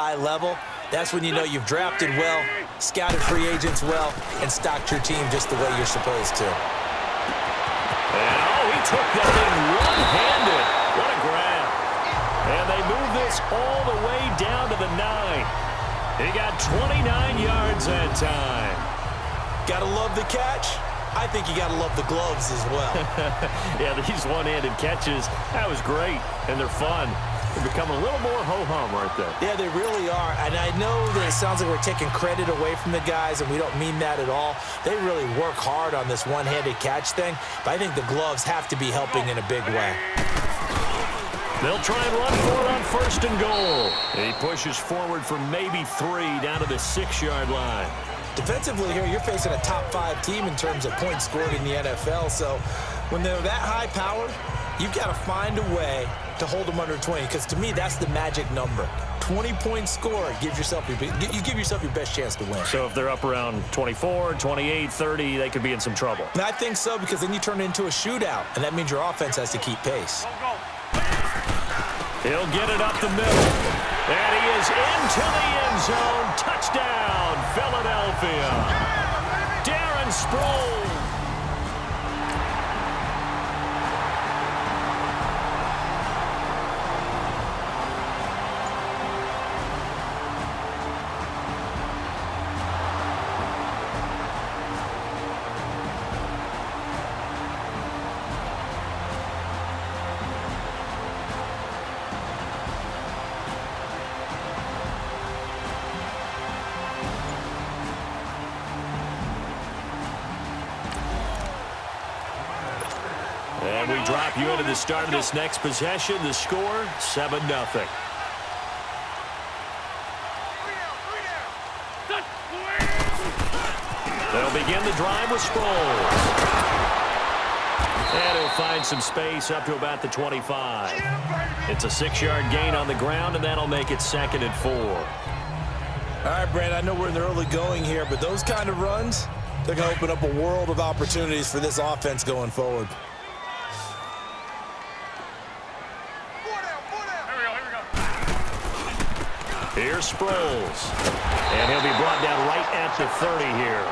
high level, that's when you know you've drafted well, scouted free agents well, and stocked your team just the way you're supposed to. And, he took that in one-handed. What a grab. And they move this all the way down to the 9. He got 29 yards that time. Gotta love the catch. I think you gotta love the gloves as well. Yeah, these one-handed catches, that was great, and they're fun. They're becoming a little more ho-hum right there. Yeah, they really are. And I know that it sounds like we're taking credit away from the guys, and we don't mean that at all. They really work hard on this one-handed catch thing, but I think the gloves have to be helping in a big way. They'll try and run for it on 1st and goal. He pushes forward for maybe 3 down to the 6-yard line. Defensively here, you're facing a top-5 team in terms of points scored in the NFL, so when they're that high-powered, you've got to find a way to hold them under 20, because to me, that's the magic number. 20-point score, you give yourself your best chance to win. So if they're up around 24, 28, 30, they could be in some trouble. And I think so, because then you turn it into a shootout, and that means your offense has to keep pace. He'll get it up the middle. And he is into the end zone. Touchdown, Philadelphia. Darren Sproles. And we drop you into the start of this next possession. The score, 7-0. They'll begin the drive with Sproles. And he'll find some space up to about the 25. It's a 6-yard gain on the ground, and that'll make it 2nd and 4. All right, Brand, I know we're in the early going here, but those kind of runs, they're going to open up a world of opportunities for this offense going forward. Here's Sproles. And he'll be brought down right at the 30 here.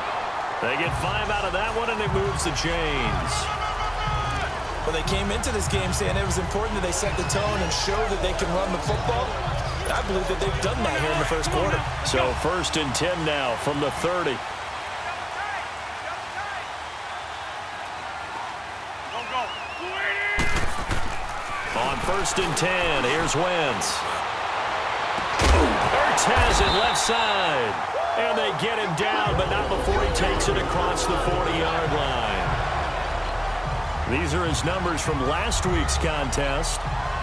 They get 5 out of that one, and it moves the chains. Well, they came into this game saying it was important that they set the tone and show that they can run the football. I believe that they've done that here in the first quarter. So 1st and 10 now from the 30. On 1st and 10, here's Wentz. Has it left side. And they get him down, but not before he takes it across the 40-yard line. These are his numbers from last week's contest.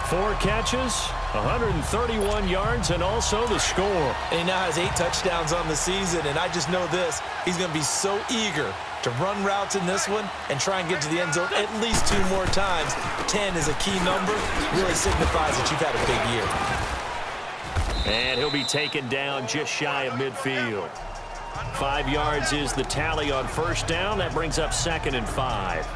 4 catches, 131 yards, and also the score. And he now has 8 touchdowns on the season, and I just know this. He's going to be so eager to run routes in this one and try and get to the end zone at least 2 more times. 10 is a key number. Really signifies that you've had a big year. And he'll be taken down just shy of midfield. 5 yards is the tally on 1st down. That brings up 2nd and 5.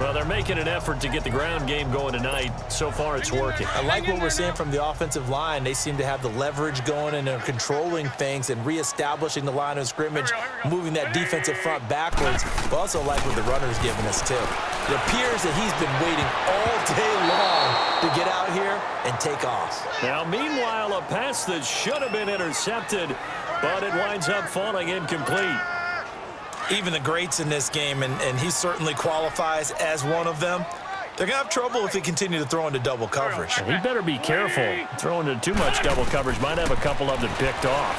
Well, they're making an effort to get the ground game going tonight. So far, it's working. I like what we're seeing from the offensive line. They seem to have the leverage going, and they're controlling things and reestablishing the line of scrimmage, moving that defensive front backwards. But also like what the runner's giving us, too. It appears that he's been waiting all day long to get out here and take off. Now, meanwhile, a pass that should have been intercepted, but it winds up falling incomplete. Even the greats in this game, and he certainly qualifies as one of them, they're going to have trouble if they continue to throw into double coverage. He better be careful. Throwing into too much double coverage might have a couple of them picked off.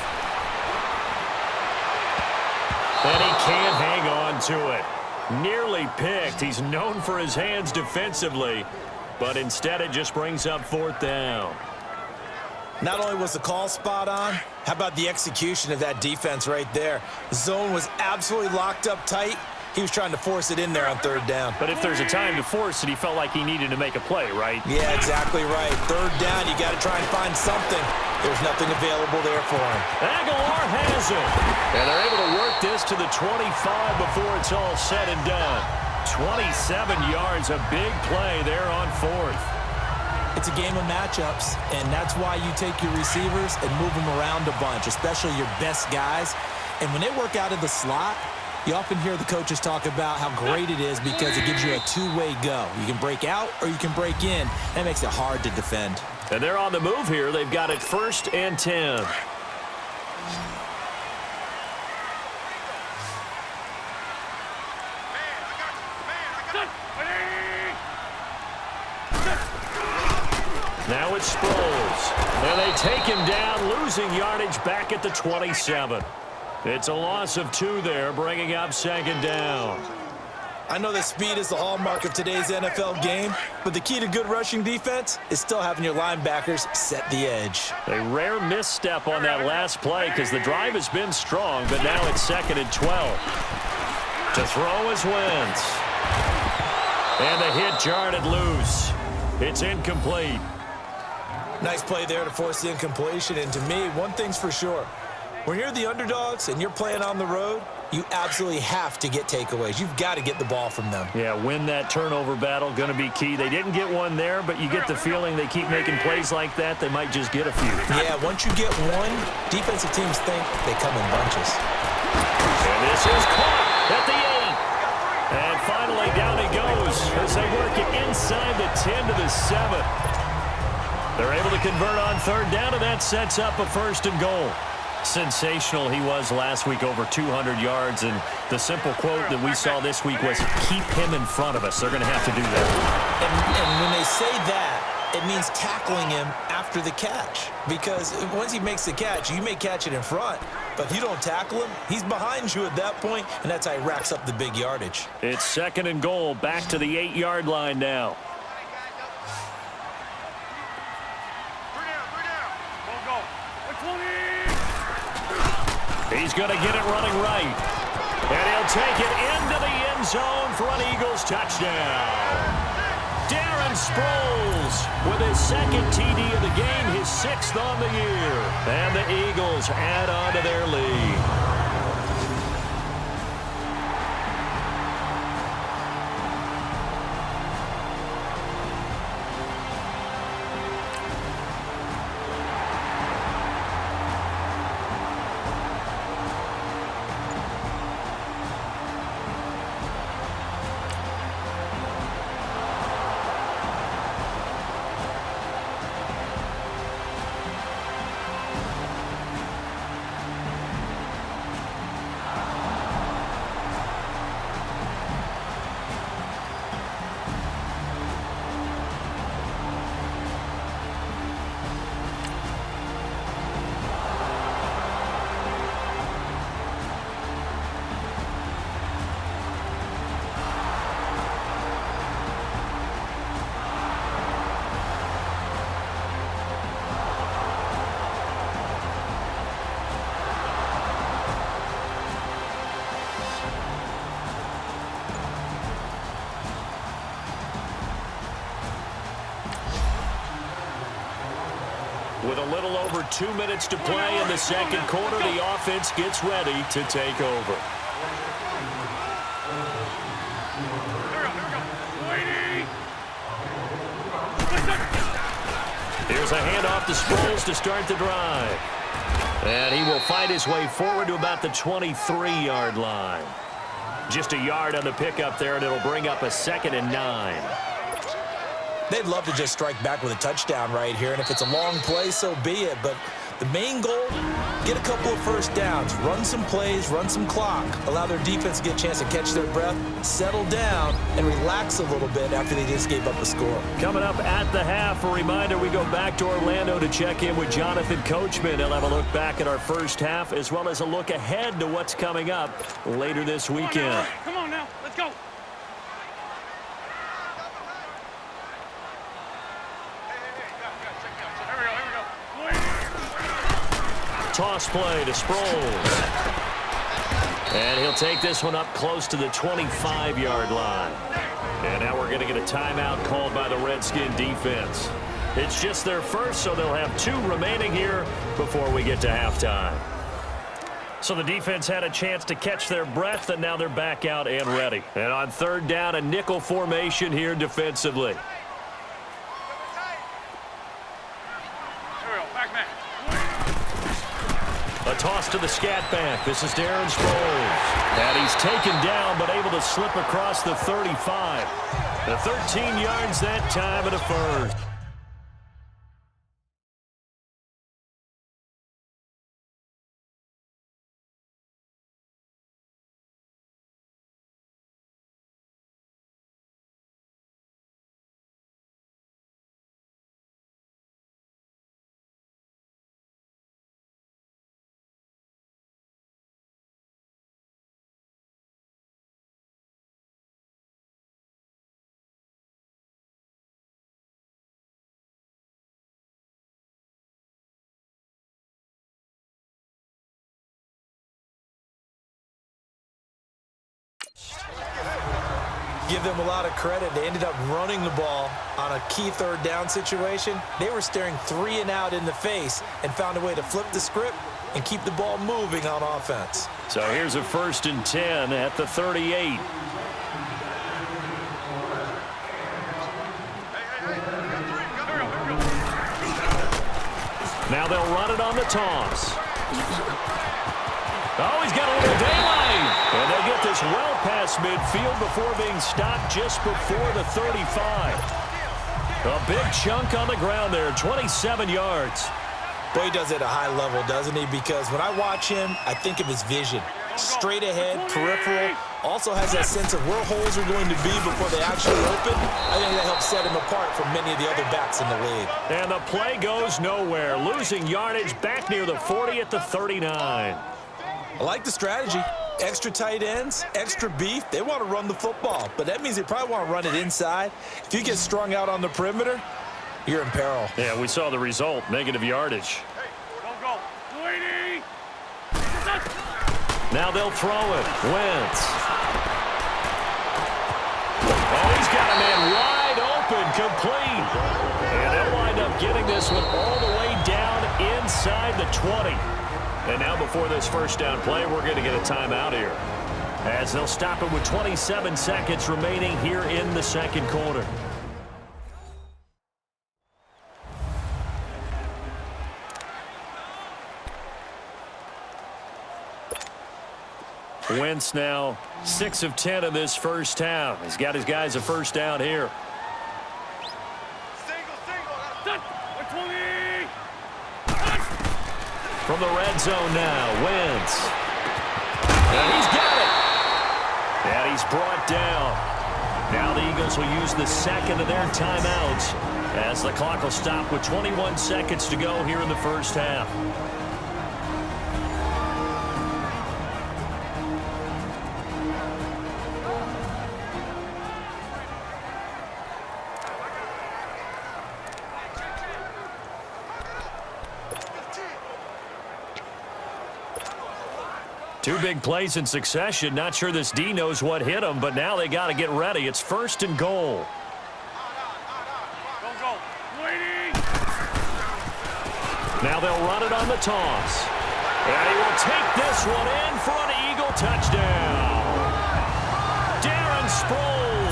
And he can't hang on to it. Nearly picked. He's known for his hands defensively, but instead it just brings up 4th down. Not only was the call spot on, how about the execution of that defense right there? The zone was absolutely locked up tight. He was trying to force it in there on 3rd down. But if there's a time to force it, he felt like he needed to make a play, right? Yeah, exactly right. 3rd down, you got to try and find something. There's nothing available there for him. Aguilar has it. And they're able to work this to the 25 before it's all said and done. 27 yards, a big play there on 4th. It's a game of matchups, and that's why you take your receivers and move them around a bunch, especially your best guys. And when they work out of the slot, you often hear the coaches talk about how great it is because it gives you a two-way go. You can break out or you can break in. That makes it hard to defend. And they're on the move here. They've got it 1st and 10. Now it's Sproles. And they take him down, losing yardage back at the 27. It's a loss of 2 there, bringing up 2nd down. I know that speed is the hallmark of today's NFL game, but the key to good rushing defense is still having your linebackers set the edge. A rare misstep on that last play because the drive has been strong, but now it's 2nd and 12. To throw is Wentz. And the hit jarred it loose. It's incomplete. Nice play there to force the incompletion, and to me, one thing's for sure. When you're the underdogs and you're playing on the road, you absolutely have to get takeaways. You've got to get the ball from them. Yeah, win that turnover battle, going to be key. They didn't get one there, but you get the feeling they keep making plays like that, they might just get a few. Yeah, once you get one, defensive teams think they come in bunches. And this is caught at the 8. And finally, down he goes as they work it inside the 10 to the 7. They're able to convert on 3rd down, and that sets up a 1st and goal. Sensational he was last week, over 200 yards, and the simple quote that we saw this week was, keep him in front of us. They're going to have to do that. And when they say that, it means tackling him after the catch, because once he makes the catch, you may catch it in front, but if you don't tackle him, he's behind you at that point, and that's how he racks up the big yardage. It's 2nd and goal, back to the 8-yard line now. He's going to get it running right. And he'll take it into the end zone for an Eagles touchdown. Darren Sproles with his 2nd TD of the game, his 6th on the year. And the Eagles add on to their lead. With a little over 2 minutes to play in the 2nd quarter, the offense gets ready to take over. Here's a handoff to Sproles to start the drive. And he will fight his way forward to about the 23-yard line. Just a yard on the pickup there, and it'll bring up a 2nd and 9. They'd love to just strike back with a touchdown right here, and if it's a long play, so be it. But the main goal, get a couple of first downs, run some plays, run some clock, allow their defense to get a chance to catch their breath, settle down, and relax a little bit after they just gave up a score. Coming up at the half, a reminder, we go back to Orlando to check in with Jonathan Coachman. He'll have a look back at our first half, as well as a look ahead to what's coming up later this weekend. Come on now, let's go. Toss play to Sproles. And he'll take this one up close to the 25-yard line. And now we're going to get a timeout called by the Redskin defense. It's just their first, so they'll have 2 remaining here before we get to halftime. So the defense had a chance to catch their breath, and now they're back out and ready. And on 3rd down, a nickel formation here defensively. toss to the scat back. This is Darren Sproles. And he's taken down, but able to slip across the 35. The 13 yards that time and a first. Give them a lot of credit. They ended up running the ball on a key third down situation. They were staring 3 and out in the face and found a way to flip the script and keep the ball moving on offense. So here's a 1st and 10 at the 38. Now they'll run it on the toss. Oh, he's got a little daylight. And they'll get this well past midfield before being stopped just before the 35. A big chunk on the ground there, 27 yards. Boy, he does it at a high level, doesn't he? Because when I watch him, I think of his vision. Straight ahead, peripheral. Also has that sense of where holes are going to be before they actually open. I think that helps set him apart from many of the other backs in the league. And the play goes nowhere. Losing yardage back near the 40 at the 39. I like the strategy. Extra tight ends, extra beef. They want to run the football, but that means they probably want to run it inside. If you get strung out on the perimeter, you're in peril. Yeah, we saw the result, negative yardage. Now they'll throw it. Wentz. Oh, he's got a man wide open, complete. And they'll wind up getting this one all the way down inside the 20. And now before this first down play, we're going to get a timeout here, as they'll stop it with 27 seconds remaining here in the second quarter. Wentz now 6 of 10 in this first half. He's got his guys a first down here. From the red zone now, Wentz. And he's got it. And he's brought down. Now the Eagles will use the second of their timeouts as the clock will stop with 21 seconds to go here in the first half. Two big plays in succession. Not sure this D knows what hit him, but now they got to get ready. It's 1st and goal. Now they'll run it on the toss. And he will take this one in for an Eagle touchdown. Darren Sproles.